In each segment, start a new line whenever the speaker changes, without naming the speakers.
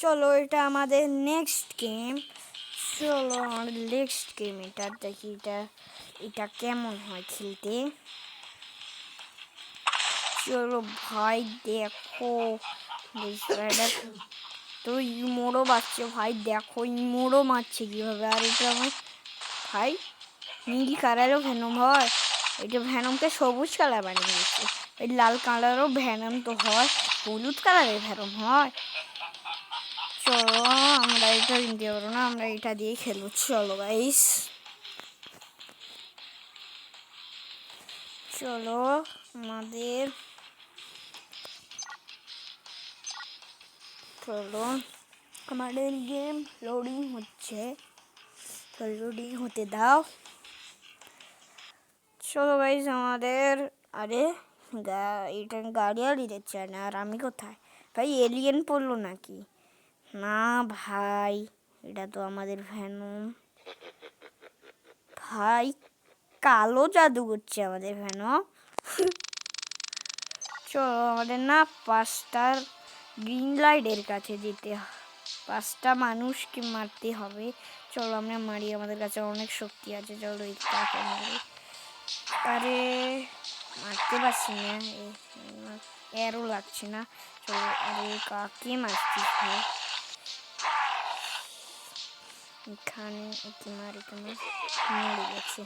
চলো এটা আমাদের নেক্সট গেম। চলো আমাদের নেক্সট গেম এটা দেখি, এটা কেমন হয় খেলতে। চলো ভাই দেখো, তো ইমোরও বাচ্চা ভাই, দেখো ইমোরও মারছে কীভাবে। আর এটা আমার ভাই নীল কালারও ভ্যানম হয়, এটা ভ্যানমকে সবুজ কালার বানিয়ে দিচ্ছে। এই লাল কালারও ভ্যানম তো হয়, হলুদ কালারের ভ্যানম হয়। চলো আমরা এটা কিনতে পারবো না, আমরা এটা দিয়ে খেলবো। চলো গাইস, চলো আমাদের গেম লোডিং হচ্ছে, লোডিং হতে দাও। চলো গাইস আমাদের, আরে এটা গাড়ি আর দিচ্ছে না। আর আমি কোথায় ভাই, এলিয়েন পড়লো নাকি? না ভাই, এটা তো আমাদের ভ্যানম ভাই, কালো জাদু করছে আমাদের ভ্যানম। চলো আমাদের না 5টা গ্রিন লাইটের কাছে যেতে, 5টা মানুষকে মারতে হবে। চলো আমরা মারি, আমাদের কাছে অনেক শক্তি আছে। চলো এই কাকে মারি। আরে মারতে পারছি না, এরও লাগছে না। চলো, আরে কাকে মারছিস ভাই? এখানে একে মারি, মরে গেছে।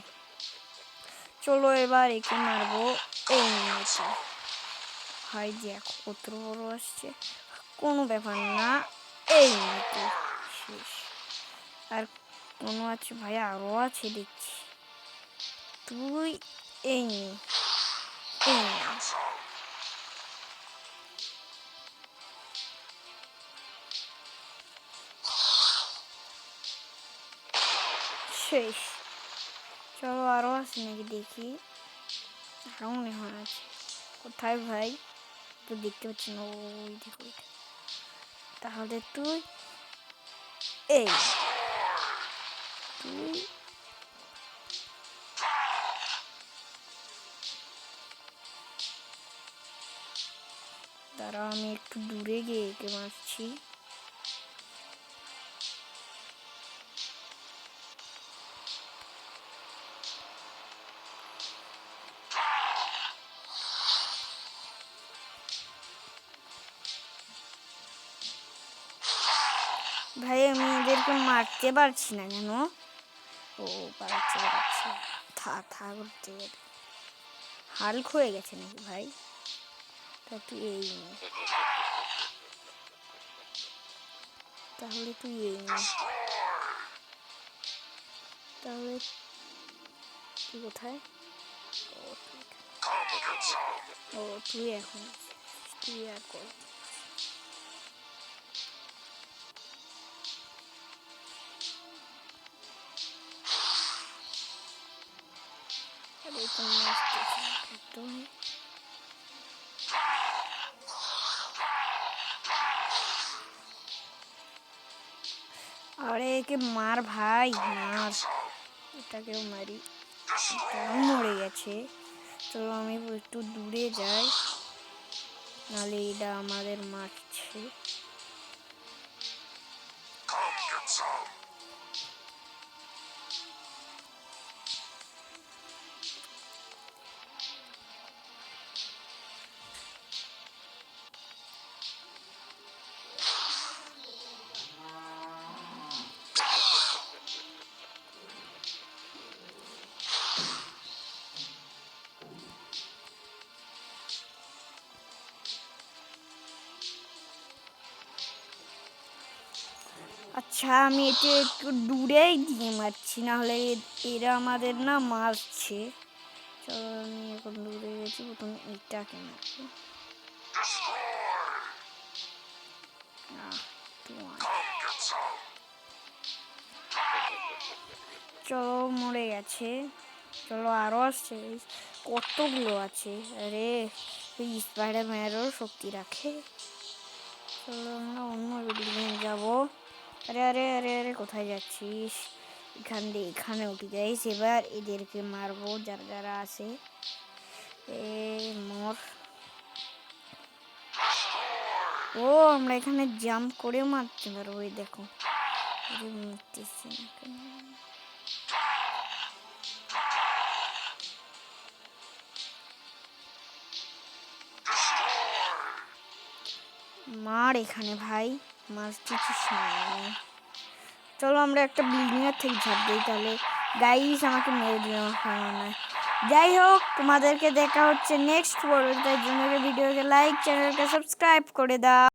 চলো এবার একে মারবো। এই মেয়েটা ভাই দেখো কত বড় আসছে, কোনো ব্যাপার না। এই মেয়েটা শেষ। আর কোনো আছে ভাই, আরও আছে দেখছি। তুই এই শেষ। চলো আরও আছে নাকি দেখি, আরও মনে হয় আছে। কোথায় ভাই, তো দেখতে পাচ্ছি না। ওই দেখো, তাহলে তুই এই তুই দাঁড়া, আমি একটু দূরে গিয়ে একে মারছি। ভাই আমি এদেরকে মারতে পারছি না কেন? ও পারছে, থাক উঠতে হাল্ক হয়ে গেছে নাকি ভাই? তা তুই এই নে, তাহলে তুই এই নে, তাহলে তুই কোথায়? ও তুই এখন, তুই আর কর। আরে একে মার ভাই, মার, এটাকেও মারি। এটাও মরে গেছে। চলো আমি একটু দূরে যাই, নাহলে এটা আমাদের মারছে। আচ্ছা আমি এটা একটু দূরেই দিয়ে মারছি, নাহলে এরা আমাদের না মারছে। চলো আমি এখন দূরে গেছি, প্রথমে এটাকে মারবো। চলো মরে গেছে। চলো আরও আসছে, কতগুলো আছে। আরে ওই স্পাইডারম্যানেরও শক্তি রাখে। চলো আমরা অন্য বিল্ডিংয়ে যাবো। আরে আরে আরে আরে কোথায় যাচ্ছিস? এখানে উঠে যাইস। এবার এদেরকে মারবো যারা যারা আছে। মর। ও আমরা এখানে জাম্প করেও মারতে পারবো, ওই দেখো মরতেছে না কেন। মার এখানে ভাই, মারতেছি সামনে। চলো আমরা একটা বিল্ডিং এর থেকে ঝাঁপ দিই, তাহলে গাইস আমাকে মেরে দিল না। যাই হোক, তোমাদেরকে দেখা হচ্ছে নেক্সট পর্বে। তার জন্য ভিডিওকে লাইক, চ্যানেলকে সাবস্ক্রাইব করে দাও।